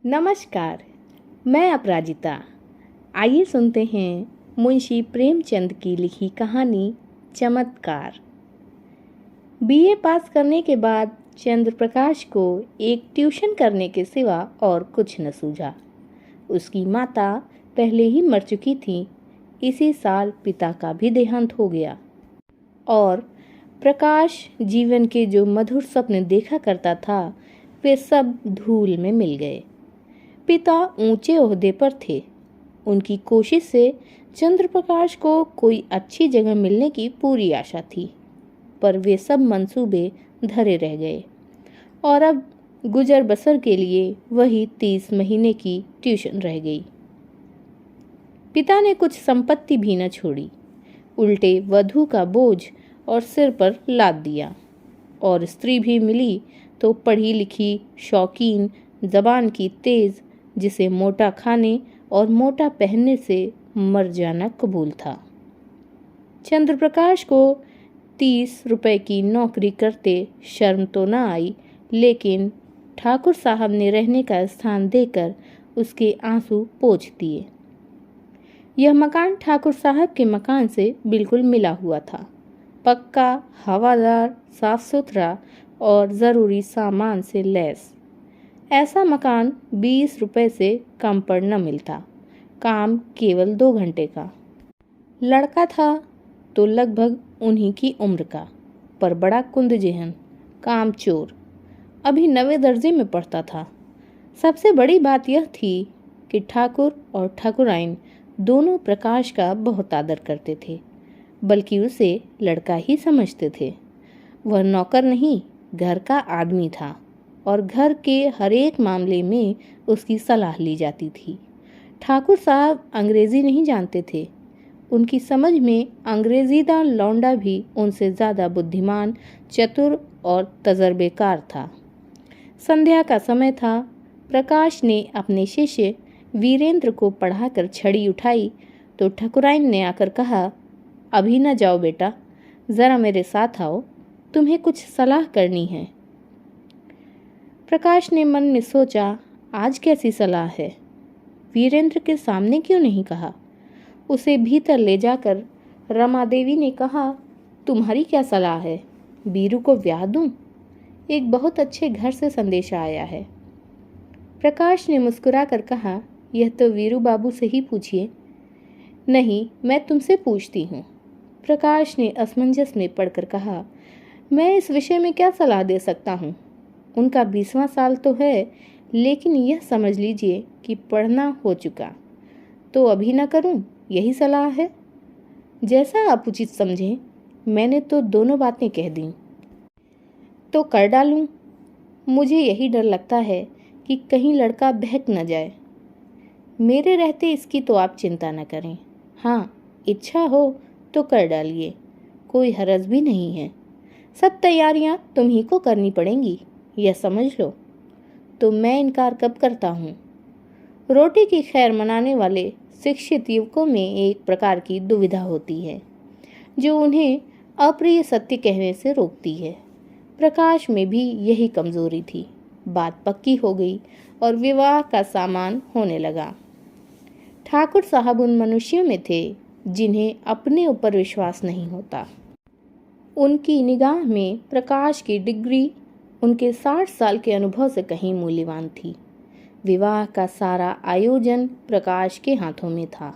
नमस्कार। मैं अपराजिता। आइए सुनते हैं मुंशी प्रेमचंद की लिखी कहानी चमत्कार। बीए पास करने के बाद चंद्र प्रकाश को एक ट्यूशन करने के सिवा और कुछ न सूझा। उसकी माता पहले ही मर चुकी थी। इसी साल पिता का भी देहांत हो गया और प्रकाश जीवन के जो मधुर सपने देखा करता था वे सब धूल में मिल गए। पिता ऊंचे ओहदे पर थे। उनकी कोशिश से चंद्र प्रकाश को कोई अच्छी जगह मिलने की पूरी आशा थी, पर वे सब मंसूबे धरे रह गए और अब गुजर बसर के लिए वही 30 महीने की ट्यूशन रह गई। पिता ने कुछ संपत्ति भी न छोड़ी, उल्टे वधू का बोझ और सिर पर लाद दिया। और स्त्री भी मिली तो पढ़ी लिखी, शौकीन, जबान की तेज, जिसे मोटा खाने और मोटा पहनने से मर जाना कबूल था। चंद्र प्रकाश को 30 रुपए की नौकरी करते शर्म तो न आई, लेकिन ठाकुर साहब ने रहने का स्थान देकर उसके आंसू पोंछ दिए। यह मकान ठाकुर साहब के मकान से बिल्कुल मिला हुआ था। पक्का, हवादार, साफ सुथरा और ज़रूरी सामान से लैस। ऐसा मकान 20 रुपए से कम पर न मिलता। काम केवल 2 घंटे का। लड़का था तो लगभग उन्हीं की उम्र का, पर बड़ा कुंदजेहन, काम चोर। अभी 9वें दर्जे में पढ़ता था। सबसे बड़ी बात यह थी कि ठाकुर और ठाकुराइन दोनों प्रकाश का बहुत आदर करते थे, बल्कि उसे लड़का ही समझते थे। वह नौकर नहीं, घर का आदमी था और घर के हर एक मामले में उसकी सलाह ली जाती थी। ठाकुर साहब अंग्रेजी नहीं जानते थे। उनकी समझ में अंग्रेजीदार लौंडा भी उनसे ज़्यादा बुद्धिमान, चतुर और तजर्बेकार था। संध्या का समय था। प्रकाश ने अपने शिष्य वीरेंद्र को पढ़ाकर छड़ी उठाई तो ठाकुराइन ने आकर कहा, अभी न जाओ बेटा, ज़रा मेरे साथ आओ, तुम्हें कुछ सलाह करनी है। प्रकाश ने मन में सोचा, आज कैसी सलाह है? वीरेंद्र के सामने क्यों नहीं कहा? उसे भीतर ले जाकर रमा देवी ने कहा, तुम्हारी क्या सलाह है? बीरू को ब्याह दूं? एक बहुत अच्छे घर से संदेशा आया है। प्रकाश ने मुस्कुराकर कहा, यह तो वीरू बाबू से ही पूछिए। नहीं, मैं तुमसे पूछती हूँ। प्रकाश ने असमंजस में पड़कर कहा, मैं इस विषय में क्या सलाह दे सकता हूँ? उनका 20वां साल तो है, लेकिन यह समझ लीजिए कि पढ़ना हो चुका, तो अभी ना करूं, यही सलाह है। जैसा आप उचित समझें। मैंने तो दोनों बातें कह दी, तो कर डालूं। मुझे यही डर लगता है कि कहीं लड़का बहक न जाए। मेरे रहते इसकी तो आप चिंता न करें। हाँ, इच्छा हो तो कर डालिए, कोई हरज भी नहीं है। सब तैयारियां तुम्ही को करनी पड़ेंगी, यह समझ लो। तो मैं इनकार कब करता हूँ? रोटी की खैर मनाने वाले शिक्षित युवकों में एक प्रकार की दुविधा होती है जो उन्हें अप्रिय सत्य कहने से रोकती है। प्रकाश में भी यही कमजोरी थी। बात पक्की हो गई और विवाह का सामान होने लगा। ठाकुर साहब उन मनुष्यों में थे जिन्हें अपने ऊपर विश्वास नहीं होता। उनकी निगाह में प्रकाश की डिग्री उनके 60 साल के अनुभव से कहीं मूल्यवान थी। विवाह का सारा आयोजन प्रकाश के हाथों में था।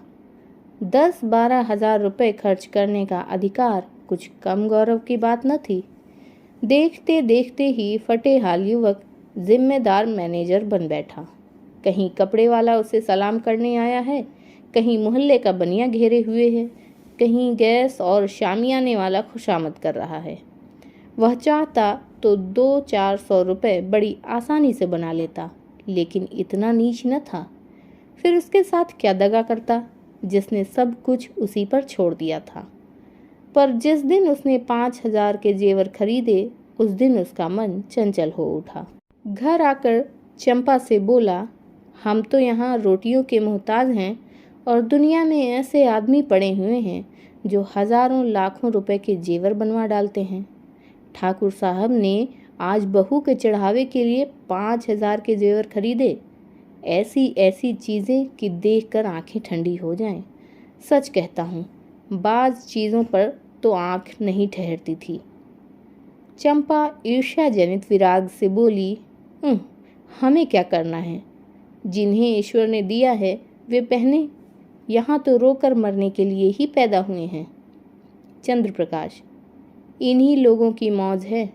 10-12 हजार रुपये खर्च करने का अधिकार कुछ कम गौरव की बात न थी। देखते देखते ही फटे हाल युवक जिम्मेदार मैनेजर बन बैठा। कहीं कपड़े वाला उसे सलाम करने आया है, कहीं मोहल्ले का बनिया घेरे हुए है, कहीं गैस और शामियाने वाला खुशामद कर रहा है। वह चाहता तो 200-400 रुपये बड़ी आसानी से बना लेता, लेकिन इतना नीच न था। फिर उसके साथ क्या दगा करता जिसने सब कुछ उसी पर छोड़ दिया था। पर जिस दिन उसने 5,000 के जेवर खरीदे, उस दिन उसका मन चंचल हो उठा। घर आकर चंपा से बोला, हम तो यहाँ रोटियों के मोहताज हैं और दुनिया में ऐसे आदमी पड़े हुए हैं जो हजारों लाखों रुपए के जेवर बनवा डालते हैं। ठाकुर साहब ने आज बहू के चढ़ावे के लिए 5,000 के जेवर खरीदे। ऐसी ऐसी चीज़ें कि देखकर आंखें ठंडी हो जाएं। सच कहता हूँ, बाज़ चीज़ों पर तो आंख नहीं ठहरती थी। चंपा ईर्ष्या जनित विराग से बोली, हमें क्या करना है? जिन्हें ईश्वर ने दिया है वे पहने। यहाँ तो रोकर मरने के लिए ही पैदा हुए हैं। चंद्रप्रकाश, इन्हीं लोगों की मौज है,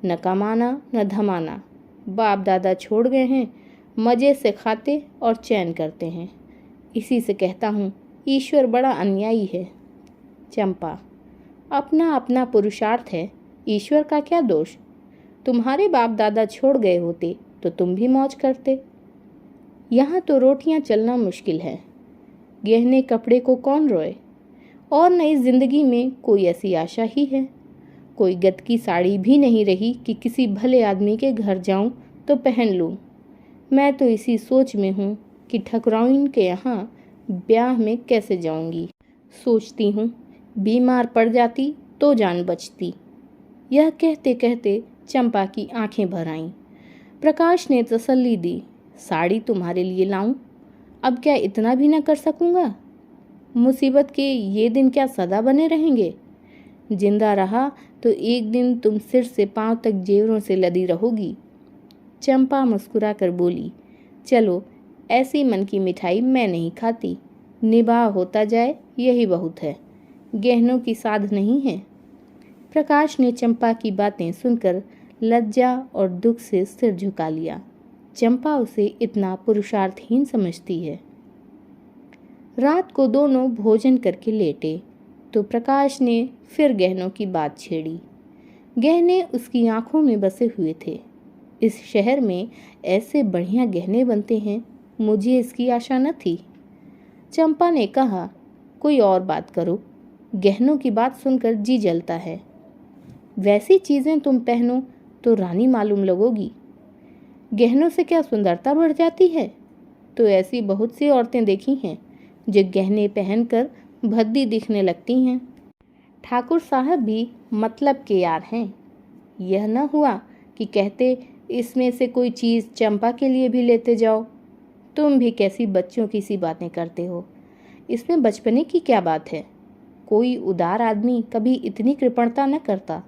न कमाना न धमाना। बाप दादा छोड़ गए हैं, मज़े से खाते और चैन करते हैं। इसी से कहता हूँ ईश्वर बड़ा अन्यायी है। चंपा, अपना अपना पुरुषार्थ है, ईश्वर का क्या दोष? तुम्हारे बाप दादा छोड़ गए होते तो तुम भी मौज करते। यहाँ तो रोटियाँ चलना मुश्किल है। गहने कपड़े को कौन रोए? और नई जिंदगी में कोई ऐसी आशा ही है? कोई गत की साड़ी भी नहीं रही कि किसी भले आदमी के घर जाऊं तो पहन लूं। मैं तो इसी सोच में हूँ कि ठकुराइन के यहाँ ब्याह में कैसे जाऊंगी। सोचती हूँ बीमार पड़ जाती तो जान बचती। यह कहते कहते चंपा की आंखें भर आईं। प्रकाश ने तसल्ली दी, साड़ी तुम्हारे लिए लाऊं? अब क्या इतना भी न कर सकूंगा? मुसीबत के ये दिन क्या सदा बने रहेंगे? जिंदा रहा तो एक दिन तुम सिर से पांव तक जेवरों से लदी रहोगी। चंपा मुस्कुरा कर बोली, चलो, ऐसी मन की मिठाई मैं नहीं खाती। निबाह होता जाए यही बहुत है, गहनों की साध नहीं है। प्रकाश ने चंपा की बातें सुनकर लज्जा और दुख से सिर झुका लिया। चंपा उसे इतना पुरुषार्थहीन समझती है। रात को दोनों भोजन करके लेटे तो प्रकाश ने फिर गहनों की बात छेड़ी। गहने उसकी आंखों में बसे हुए थे। इस शहर में ऐसे बढ़िया गहने बनते हैं, मुझे इसकी आशा न थी। चंपा ने कहा, कोई और बात करो, गहनों की बात सुनकर जी जलता है। वैसी चीज़ें तुम पहनो तो रानी मालूम लगोगी। गहनों से क्या सुंदरता बढ़ जाती है? तो ऐसी बहुत सी औरतें देखी हैं जो गहने पहनकर भद्दी दिखने लगती हैं। ठाकुर साहब भी मतलब के यार हैं। यह न हुआ कि कहते इसमें से कोई चीज़ चंपा के लिए भी लेते जाओ। तुम भी कैसी बच्चों की सी बातें करते हो। इसमें बचपने की क्या बात है? कोई उदार आदमी कभी इतनी कृपणता न करता।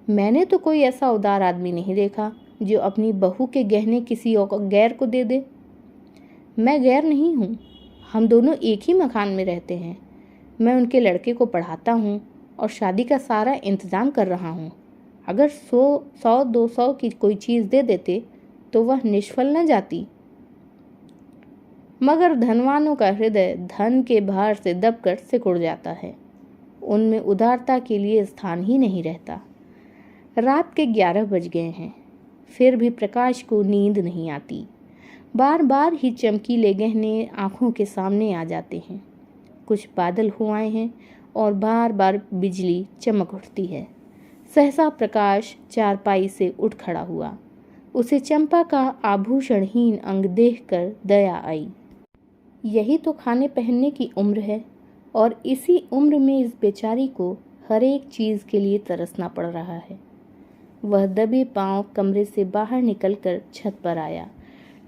मैंने तो कोई ऐसा उदार आदमी नहीं देखा जो अपनी बहू के गहने किसी और गैर को दे दे। मैं गैर नहीं हूँ, हम दोनों एक ही मकान में रहते हैं। मैं उनके लड़के को पढ़ाता हूँ और शादी का सारा इंतज़ाम कर रहा हूँ। अगर 100-200 की कोई चीज़ दे देते तो वह निष्फल न जाती। मगर धनवानों का हृदय धन के भार से दबकर सिकुड़ जाता है। उनमें उदारता के लिए स्थान ही नहीं रहता। रात के 11 बज गए हैं, फिर भी प्रकाश को नींद नहीं आती। बार बार ही चमकीले गहने आँखों के सामने आ जाते हैं। कुछ बादल हो आए हैं और बार बार बिजली चमक उठती है। सहसा प्रकाश चारपाई से उठ खड़ा हुआ। उसे चंपा का आभूषणहीन अंग देखकर दया आई। यही तो खाने पहनने की उम्र है और इसी उम्र में इस बेचारी को हर एक चीज़ के लिए तरसना पड़ रहा है। वह दबे पांव कमरे से बाहर निकलकर छत पर आया।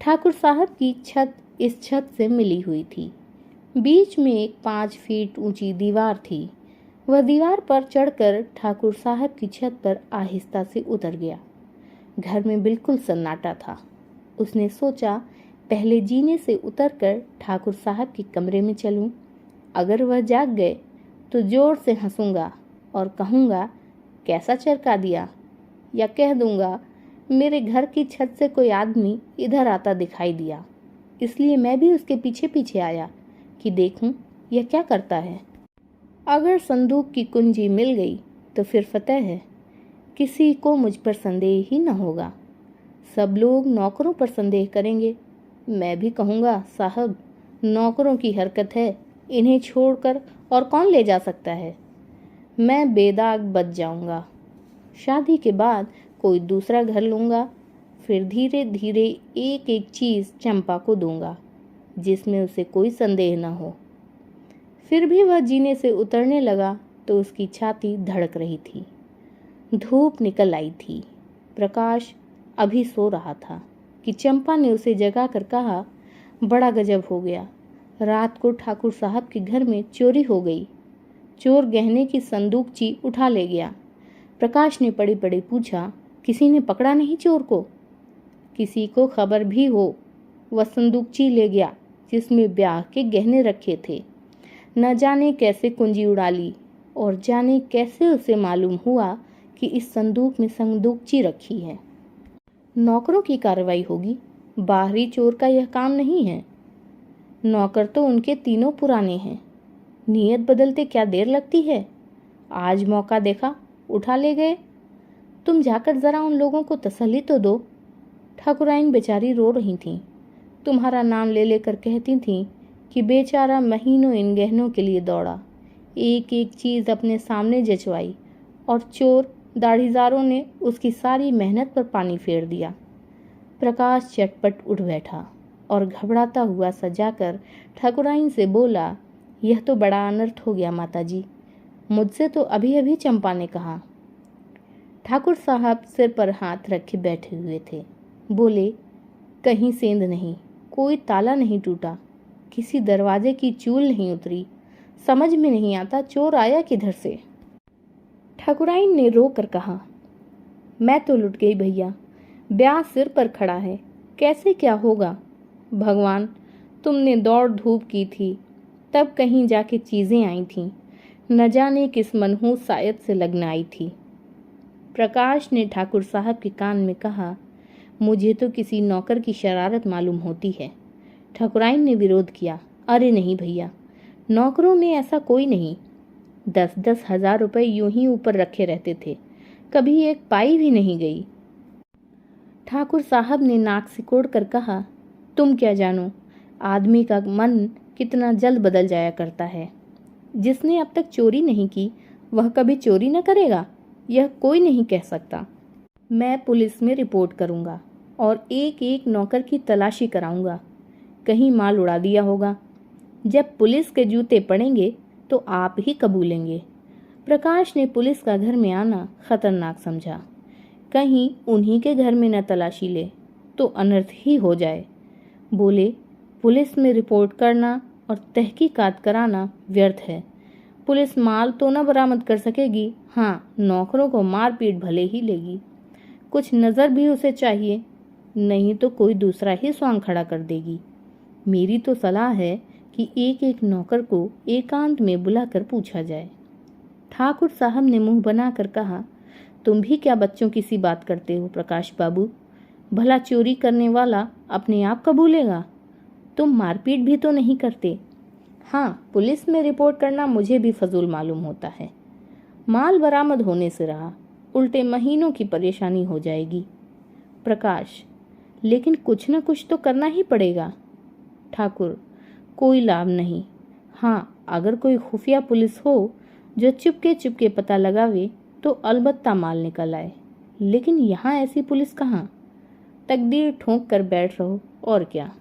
ठाकुर साहब की छत इस छत से मिली हुई थी। बीच में एक 5 फीट ऊंची दीवार थी। वह दीवार पर चढ़कर ठाकुर साहब की छत पर आहिस्ता से उतर गया। घर में बिल्कुल सन्नाटा था। उसने सोचा, पहले जीने से उतरकर ठाकुर साहब के कमरे में चलूं। अगर वह जाग गए तो जोर से हंसूंगा और कहूँगा, कैसा चरका दिया, या कह दूंगा, मेरे घर की छत से कोई आदमी इधर आता दिखाई दिया, इसलिए मैं भी उसके पीछे पीछे आया कि देखूं यह क्या करता है। अगर संदूक की कुंजी मिल गई तो फिर फतेह है। किसी को मुझ पर संदेह ही न होगा। सब लोग नौकरों पर संदेह करेंगे। मैं भी कहूँगा, साहब नौकरों की हरकत है, इन्हें छोड़कर और कौन ले जा सकता है। मैं बेदाग बच जाऊँगा। शादी के बाद कोई दूसरा घर लूँगा, फिर धीरे धीरे एक एक चीज़ चंपा को दूँगा जिसमें उसे कोई संदेह न हो। फिर भी वह जीने से उतरने लगा तो उसकी छाती धड़क रही थी। धूप निकल आई थी। प्रकाश अभी सो रहा था कि चंपा ने उसे जगा कर कहा, बड़ा गजब हो गया, रात को ठाकुर साहब के घर में चोरी हो गई। चोर गहने की संदूकची उठा ले गया। प्रकाश ने पड़े पड़े पूछा, किसी ने पकड़ा नहीं चोर को? किसी को खबर भी हो, वह संदूकची ले गया जिसमें ब्याह के गहने रखे थे। न जाने कैसे कुंजी उड़ा ली और जाने कैसे उसे मालूम हुआ कि इस संदूक में संदूकची रखी है। नौकरों की कार्रवाई होगी, बाहरी चोर का यह काम नहीं है। नौकर तो उनके तीनों पुराने हैं, नीयत बदलते क्या देर लगती है। आज मौका देखा, उठा ले गए। तुम जाकर जरा उन लोगों को तसल्ली तो दो। ठाकुराइन बेचारी रो रही थीं, तुम्हारा नाम ले लेकर कहती थीं कि बेचारा महीनों इन गहनों के लिए दौड़ा, एक एक चीज़ अपने सामने जचवाई और चोर दाढ़ीदारों ने उसकी सारी मेहनत पर पानी फेर दिया। प्रकाश चटपट उठ बैठा और घबराता हुआ सजाकर ठाकुराइन से बोला, यह तो बड़ा अनर्थ हो गया माताजी, मुझसे तो अभी अभी चंपा ने कहा। ठाकुर साहब सिर पर हाथ रखे बैठे हुए थे। बोले, कहीं सेंध नहीं, कोई ताला नहीं टूटा, किसी दरवाजे की चूल नहीं उतरी, समझ में नहीं आता चोर आया किधर से। ठाकुराइन ने रो कर कहा, मैं तो लुट गई भैया, ब्याह सिर पर खड़ा है, कैसे क्या होगा। भगवान, तुमने दौड़ धूप की थी, तब कहीं जाके चीज़ें आई थीं, न जाने किस मनहूस शायद से लगन आई थी। प्रकाश ने ठाकुर साहब के कान में कहा, मुझे तो किसी नौकर की शरारत मालूम होती है। ठाकुराइन ने विरोध किया, अरे नहीं भैया, नौकरों में ऐसा कोई नहीं, 10-10 हजार रुपए यूं ही ऊपर रखे रहते थे, कभी एक पाई भी नहीं गई। ठाकुर साहब ने नाक सिकोड़ कर कहा, तुम क्या जानो, आदमी का मन कितना जल्द बदल जाया करता है। जिसने अब तक चोरी नहीं की वह कभी चोरी न करेगा, यह कोई नहीं कह सकता। मैं पुलिस में रिपोर्ट करूंगा और एक एक नौकर की तलाशी कराऊंगा, कहीं माल उड़ा दिया होगा। जब पुलिस के जूते पड़ेंगे तो आप ही कबूलेंगे। प्रकाश ने पुलिस का घर में आना खतरनाक समझा, कहीं उन्हीं के घर में न तलाशी ले तो अनर्थ ही हो जाए। बोले, पुलिस में रिपोर्ट करना और तहकीकात कराना व्यर्थ है। पुलिस माल तो न बरामद कर सकेगी, हाँ नौकरों को मार पीट भले ही लेगी। कुछ नज़र भी उसे चाहिए, नहीं तो कोई दूसरा ही स्वांग खड़ा कर देगी। मेरी तो सलाह है कि एक एक नौकर को एकांत में बुलाकर पूछा जाए। ठाकुर साहब ने मुंह बनाकर कहा, तुम भी क्या बच्चों की सी बात करते हो प्रकाश बाबू, भला चोरी करने वाला अपने आप कबूलेगा। तुम मारपीट भी तो नहीं करते। हाँ, पुलिस में रिपोर्ट करना मुझे भी फजूल मालूम होता है। माल बरामद होने से रहा, उल्टे महीनों की परेशानी हो जाएगी। प्रकाश, लेकिन कुछ न कुछ तो करना ही पड़ेगा। ठाकुर, कोई लाभ नहीं। हाँ, अगर कोई खुफिया पुलिस हो जो चुपके चुपके पता लगावे तो अलबत्ता माल निकल आए, लेकिन यहाँ ऐसी पुलिस कहाँ। तकदीर ठोंक कर बैठ रहो और क्या।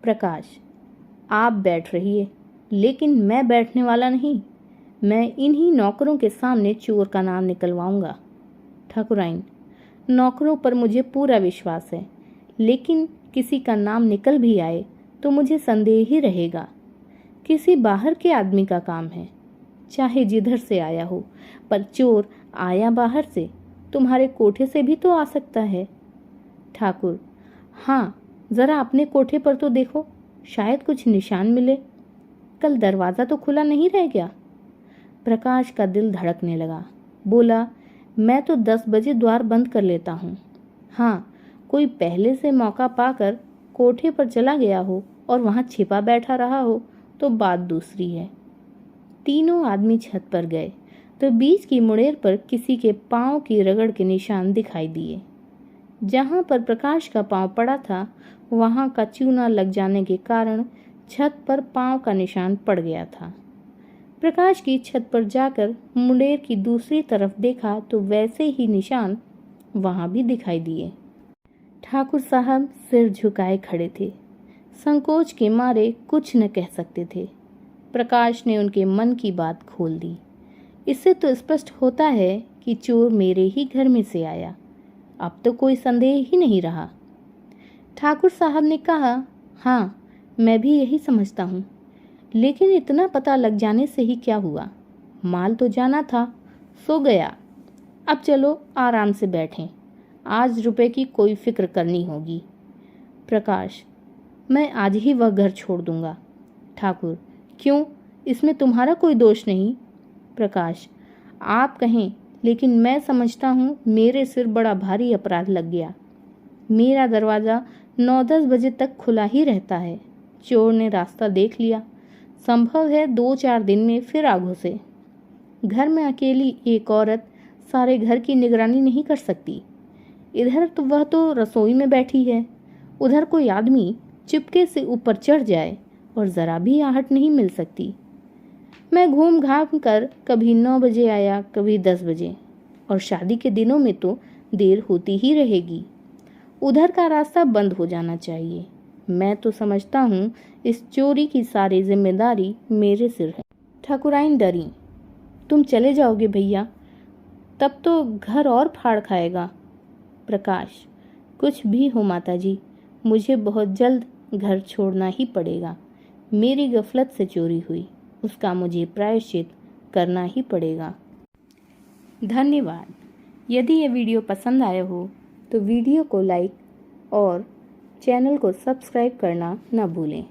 प्रकाश, आप बैठ रहिए, लेकिन मैं बैठने वाला नहीं। मैं इन्हीं नौकरों के सामने चोर का नाम निकलवाऊंगा। ठाकुराइन, नौकरों पर मुझे पूरा विश्वास है, लेकिन किसी का नाम निकल भी आए तो मुझे संदेह ही रहेगा। किसी बाहर के आदमी का काम है, चाहे जिधर से आया हो, पर चोर आया बाहर से, तुम्हारे कोठे से भी तो आ सकता है। ठाकुर, हाँ, जरा अपने कोठे पर तो देखो, शायद कुछ निशान मिले। कल दरवाज़ा तो खुला नहीं रह गया। प्रकाश का दिल धड़कने लगा। बोला, मैं तो 10 बजे द्वार बंद कर लेता हूँ। हाँ, कोई पहले से मौका पाकर कोठे पर चला गया हो और वहाँ छिपा बैठा रहा हो तो बात दूसरी है। तीनों आदमी छत पर गए तो बीच की मुड़ेर पर किसी के पाँव की रगड़ के निशान दिखाई दिए। जहाँ पर प्रकाश का पाँव पड़ा था वहाँ का चूना लग जाने के कारण छत पर पाँव का निशान पड़ गया था। प्रकाश की छत पर जाकर मुंडेर की दूसरी तरफ देखा तो वैसे ही निशान वहाँ भी दिखाई दिए। ठाकुर साहब सिर झुकाए खड़े थे, संकोच के मारे कुछ न कह सकते थे। प्रकाश ने उनके मन की बात खोल दी। इससे तो स्पष्ट होता है कि चोर मेरे ही घर में से आया, अब तो कोई संदेह ही नहीं रहा। ठाकुर साहब ने कहा, हाँ, मैं भी यही समझता हूँ, लेकिन इतना पता लग जाने से ही क्या हुआ? माल तो जाना था, सो गया। अब चलो आराम से बैठें, आज रुपए की कोई फिक्र करनी होगी। प्रकाश, मैं आज ही वह घर छोड़ दूंगा। ठाकुर, क्यों? इसमें तुम्हारा कोई दोष नहीं। प्रकाश, आप कहें, लेकिन मैं समझता हूँ मेरे सिर बड़ा भारी अपराध लग गया। मेरा दरवाज़ा 9-10 बजे तक खुला ही रहता है। चोर ने रास्ता देख लिया, संभव है 2-4 दिन में फिर आ घुसे। घर में अकेली एक औरत सारे घर की निगरानी नहीं कर सकती। इधर तो वह तो रसोई में बैठी है, उधर कोई आदमी चुपके से ऊपर चढ़ जाए और ज़रा भी आहट नहीं मिल सकती। मैं घूम घाम कर कभी 9 बजे आया, कभी 10 बजे, और शादी के दिनों में तो देर होती ही रहेगी। उधर का रास्ता बंद हो जाना चाहिए। मैं तो समझता हूँ इस चोरी की सारी जिम्मेदारी मेरे सिर है। ठाकुराइन डरी, तुम चले जाओगे भैया, तब तो घर और फाड़ खाएगा। प्रकाश, कुछ भी हो माताजी, मुझे बहुत जल्द घर छोड़ना ही पड़ेगा। मेरी गफलत से चोरी हुई, उसका मुझे प्रायश्चित करना ही पड़ेगा। धन्यवाद। यदि यह वीडियो पसंद आया हो तो वीडियो को लाइक और चैनल को सब्सक्राइब करना न भूलें।